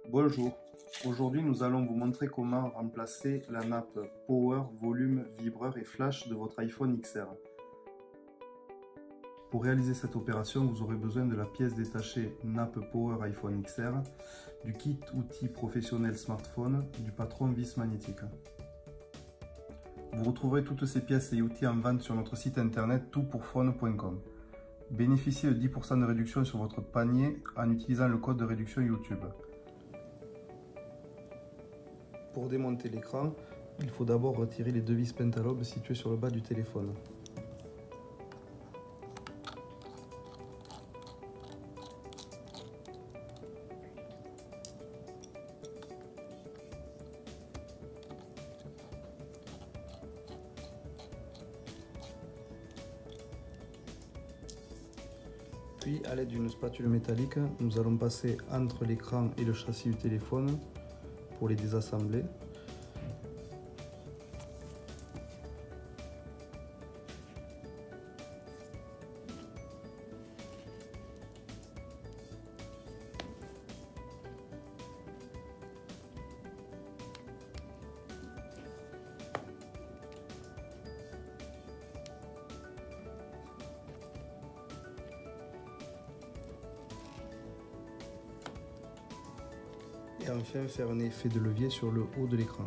Bonjour, aujourd'hui nous allons vous montrer comment remplacer la nappe Power, Volume, Vibreur et Flash de votre iPhone XR. Pour réaliser cette opération, vous aurez besoin de la pièce détachée nappe Power iPhone XR, du kit outils professionnel smartphone, du patron vis magnétique. Vous retrouverez toutes ces pièces et outils en vente sur notre site internet toutpourphone.com. Bénéficiez de 10% de réduction sur votre panier en utilisant le code de réduction YouTube. Pour démonter l'écran, il faut d'abord retirer les deux vis pentalobes situées sur le bas du téléphone. Puis, à l'aide d'une spatule métallique, nous allons passer entre l'écran et le châssis du téléphone pour les désassembler. Et enfin faire un effet de levier sur le haut de l'écran.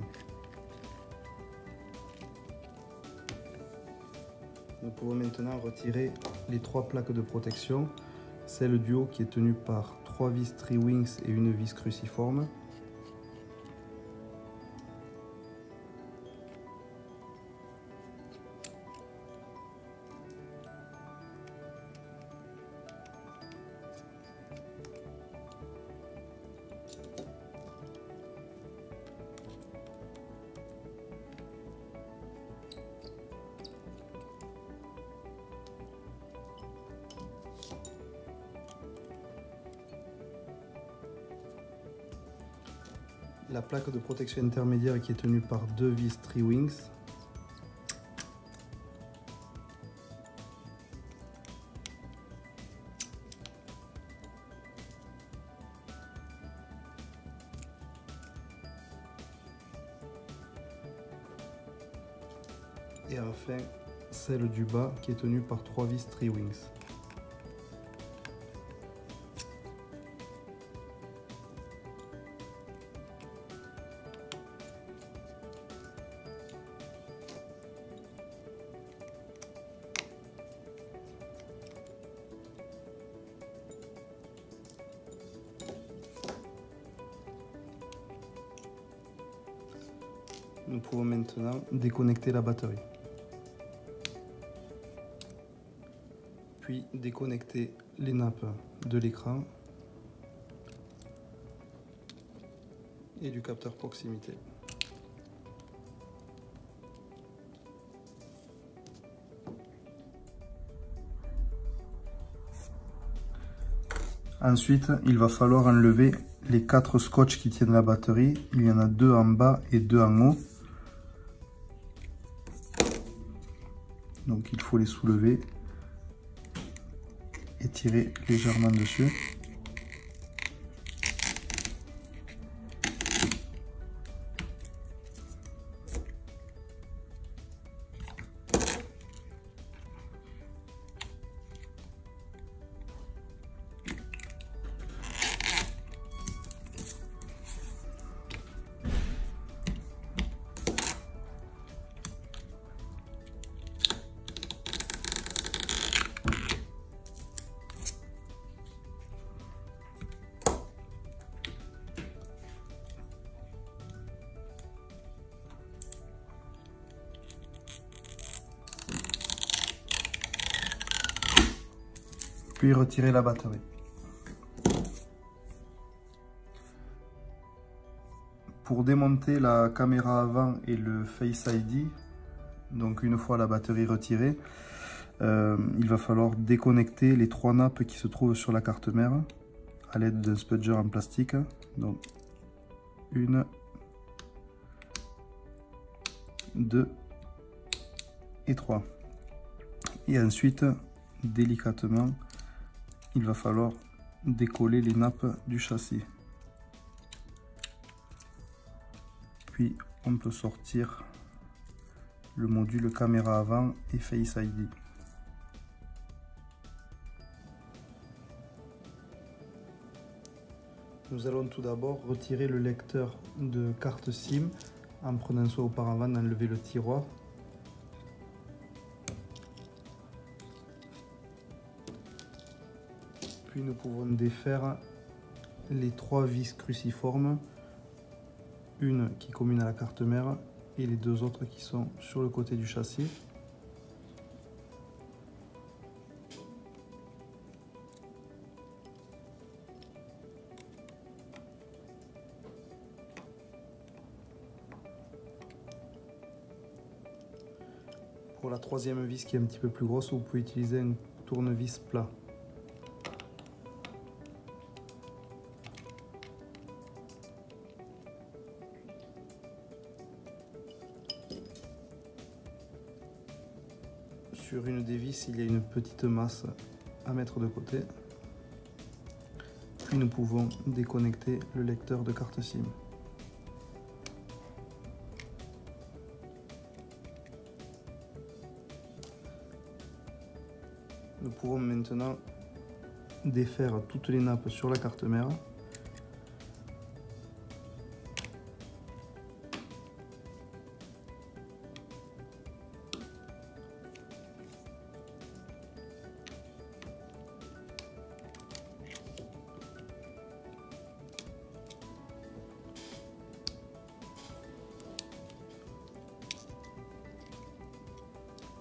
Nous pouvons maintenant retirer les trois plaques de protection, celle du haut qui est tenue par 3 vis Tri-Wings et une vis cruciforme. La plaque de protection intermédiaire qui est tenue par 2 vis Tri-Wings. Et enfin celle du bas qui est tenue par 3 vis Tri-Wings. Nous pouvons maintenant déconnecter la batterie. Puis déconnecter les nappes de l'écran et du capteur proximité. Ensuite, il va falloir enlever les 4 scotch qui tiennent la batterie. Il y en a 2 en bas et 2 en haut. Donc il faut les soulever et tirer légèrement dessus. Puis retirer la batterie. Pour démonter la caméra avant et le Face ID, donc une fois la batterie retirée, il va falloir déconnecter les 3 nappes qui se trouvent sur la carte mère à l'aide d'un spudger en plastique. Donc 1, 2 et 3. Et ensuite, délicatement, il va falloir décoller les nappes du châssis. puis on peut sortir le module caméra avant et Face ID. Nous allons tout d'abord retirer le lecteur de carte SIM en prenant soin auparavant d'enlever le tiroir. Puis nous pouvons défaire les 3 vis cruciformes, une qui est commune à la carte mère et les 2 autres qui sont sur le côté du châssis. Pour la 3e vis qui est un petit peu plus grosse, vous pouvez utiliser un tournevis plat. Sur une des vis, il y a une petite masse à mettre de côté. Puis nous pouvons déconnecter le lecteur de carte SIM. Nous pouvons maintenant défaire toutes les nappes sur la carte mère.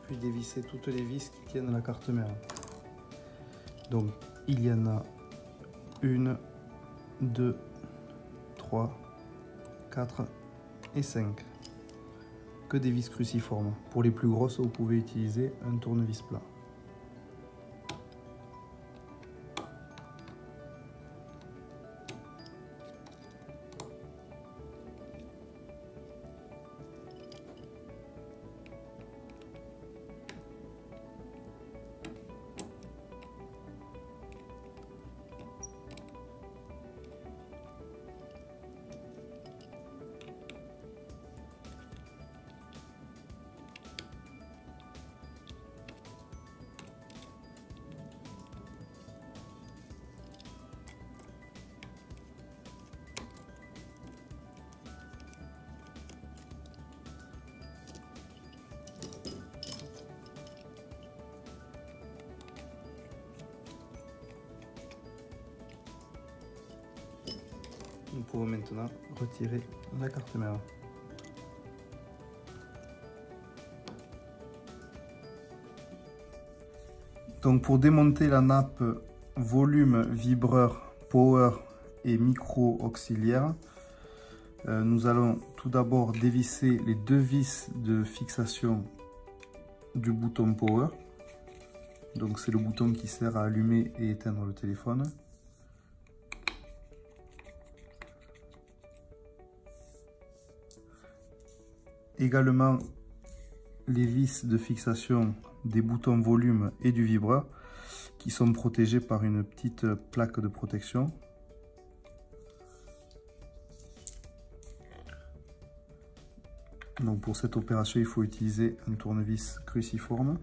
Puis dévisser toutes les vis qui tiennent la carte mère. Donc il y en a 1, 2, 3, 4 et 5. Que des vis cruciformes. Pour les plus grosses, vous pouvez utiliser un tournevis plat. Nous pouvons maintenant retirer la carte mère. Donc pour démonter la nappe volume, vibreur, power et micro auxiliaire, nous allons tout d'abord dévisser les 2 vis de fixation du bouton power. Donc c'est le bouton qui sert à allumer et éteindre le téléphone. Également les vis de fixation des boutons volume et du vibreur qui sont protégés par une petite plaque de protection. Donc pour cette opération, il faut utiliser un tournevis cruciforme.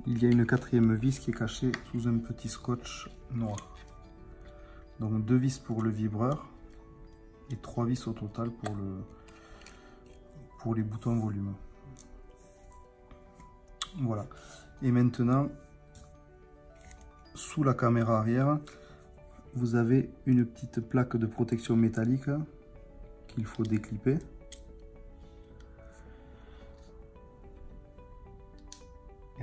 Il y a une 4e vis qui est cachée sous un petit scotch noir. Donc 2 vis pour le vibreur et 3 vis au total pour les boutons volume. Voilà. Et maintenant, sous la caméra arrière, vous avez une petite plaque de protection métallique qu'il faut déclipper.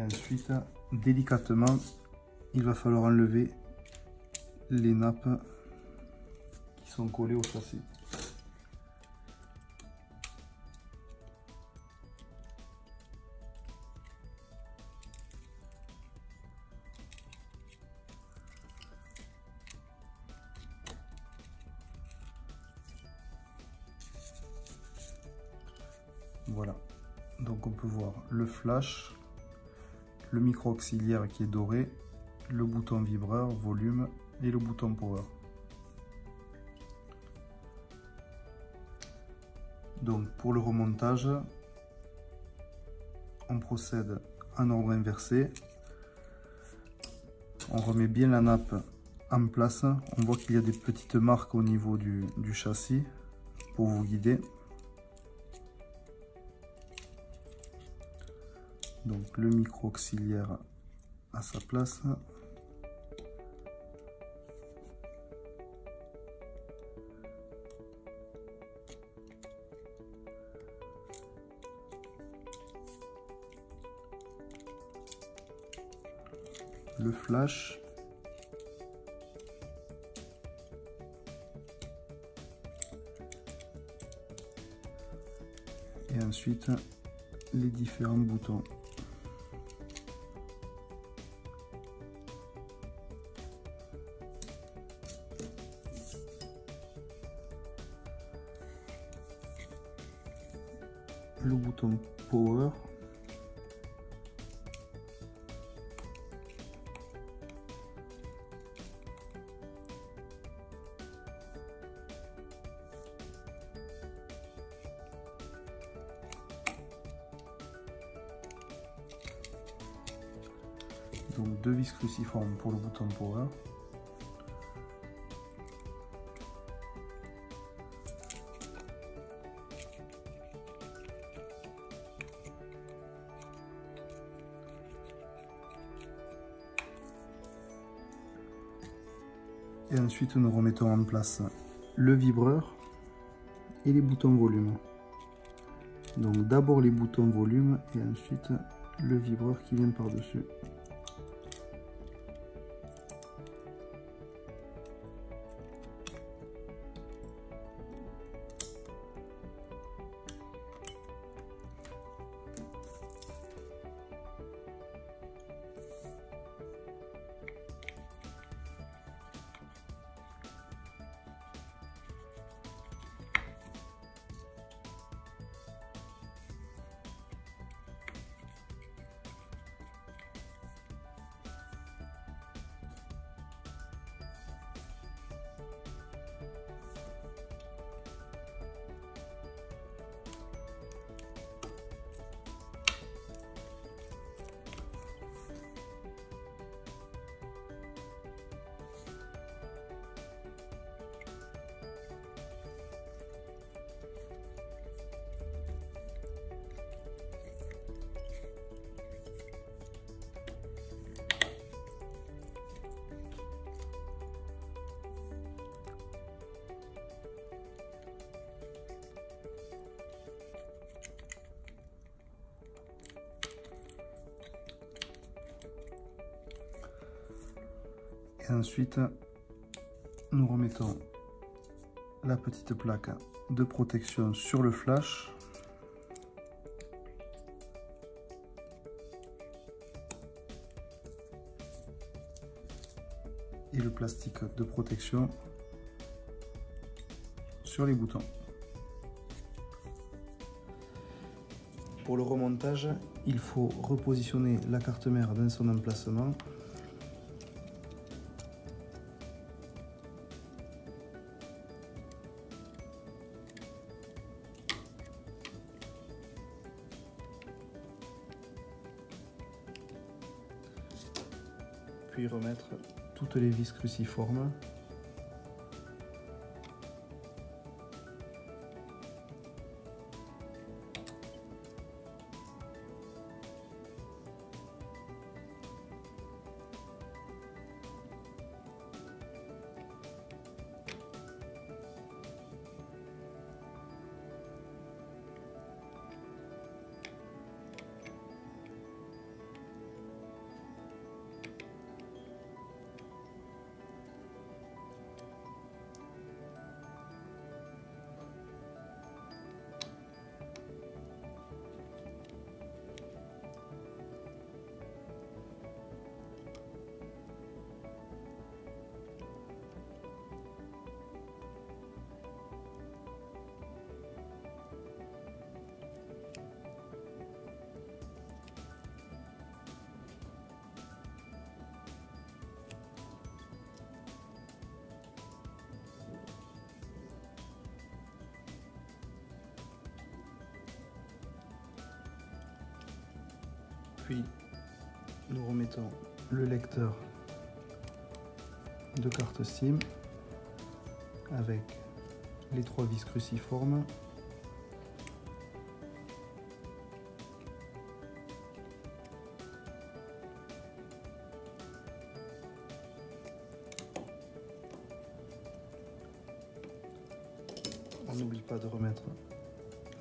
ensuite, délicatement, il va falloir enlever les nappes qui sont collées au châssis. Voilà, donc on peut voir le flash, le micro auxiliaire qui est doré, le bouton vibreur, volume et le bouton power. Donc pour le remontage, on procède en ordre inversé. On remet bien la nappe en place. On voit qu'il y a des petites marques au niveau du châssis pour vous guider. Donc le micro auxiliaire à sa place. Le flash. Et ensuite les différents boutons. Le bouton power, donc 2 vis cruciformes pour le bouton power. Et ensuite nous remettons en place le vibreur et les boutons volume. Donc d'abord les boutons volume et ensuite le vibreur qui vient par-dessus. Et ensuite, nous remettons la petite plaque de protection sur le flash. Et le plastique de protection sur les boutons. Pour le remontage, il faut repositionner la carte mère dans son emplacement. Puis remettre toutes les vis cruciformes. Puis nous remettons le lecteur de carte SIM avec les 3 vis cruciformes. On n'oublie pas de remettre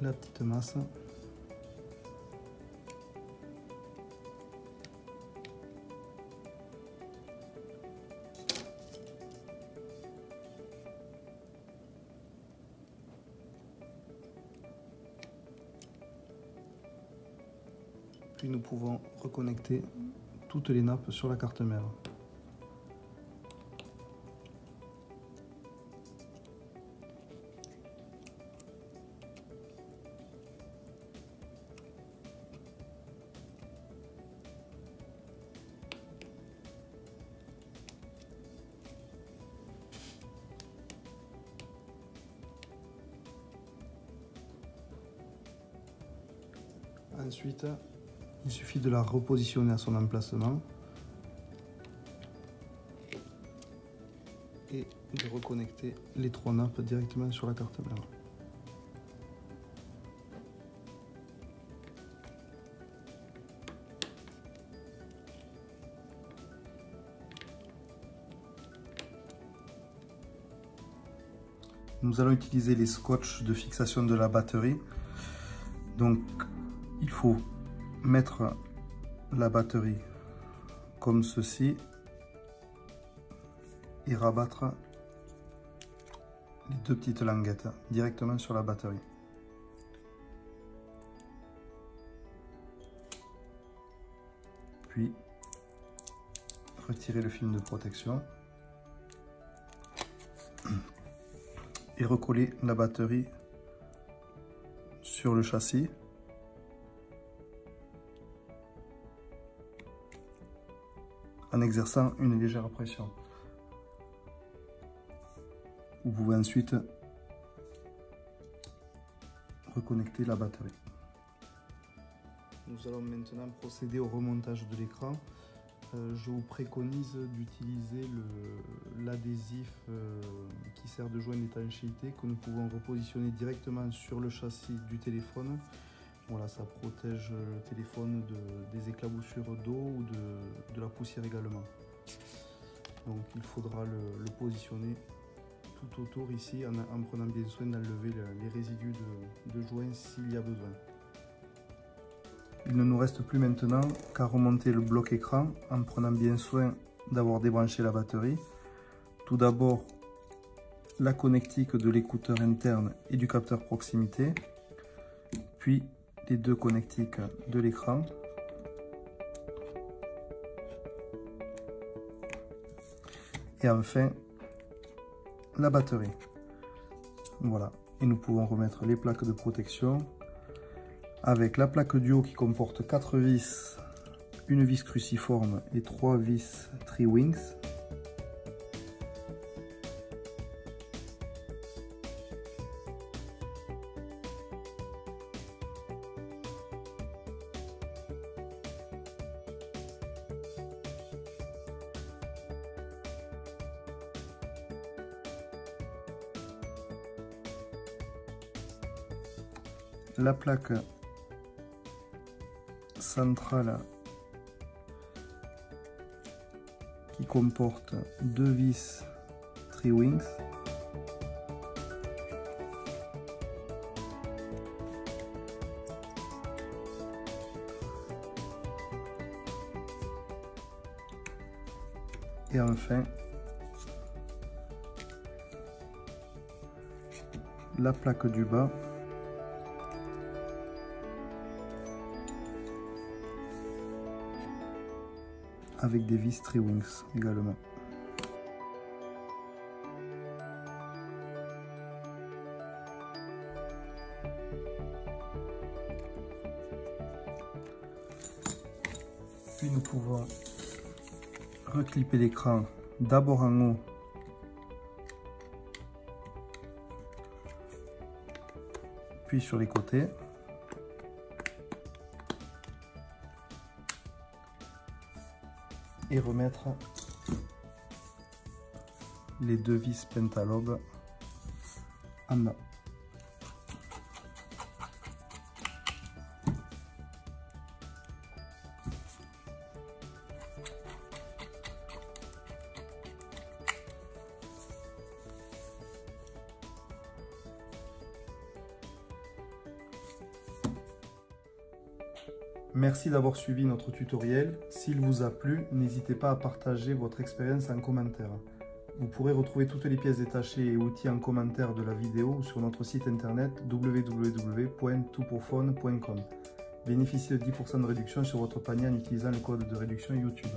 la petite masse. Puis nous pouvons reconnecter toutes les nappes sur la carte mère. Ensuite, il suffit de la repositionner à son emplacement et de reconnecter les 3 nappes directement sur la carte mère. Nous allons utiliser les scotch de fixation de la batterie. Donc, il faut mettre la batterie comme ceci et rabattre les 2 petites languettes directement sur la batterie. Puis retirer le film de protection et recoller la batterie sur le châssis. En exerçant une légère pression. Vous pouvez ensuite reconnecter la batterie. Nous allons maintenant procéder au remontage de l'écran. Je vous préconise d'utiliser l'adhésif qui sert de joint d'étanchéité que nous pouvons repositionner directement sur le châssis du téléphone. Voilà, ça protège le téléphone des éclaboussures d'eau ou de la poussière également. Donc il faudra le positionner tout autour ici en prenant bien soin d'enlever les résidus de joint s'il y a besoin. Il ne nous reste plus maintenant qu'à remonter le bloc écran en prenant bien soin d'avoir débranché la batterie. Tout d'abord la connectique de l'écouteur interne et du capteur proximité, puis les 2 connectiques de l'écran et enfin la batterie. Voilà, et nous pouvons remettre les plaques de protection avec la plaque du haut qui comporte 4 vis, une vis cruciforme et 3 vis tri-wings. La plaque centrale qui comporte 2 vis tri-wings, et enfin la plaque du bas avec des vis tri-wings également. Puis nous pouvons reclipper l'écran d'abord en haut puis sur les côtés. et remettre les deux vis pentalobes en bas. Merci d'avoir suivi notre tutoriel. S'il vous a plu, n'hésitez pas à partager votre expérience en commentaire. Vous pourrez retrouver toutes les pièces détachées et outils en commentaire de la vidéo ou sur notre site internet www.toutpourfaune.com. Bénéficiez de 10% de réduction sur votre panier en utilisant le code de réduction YouTube.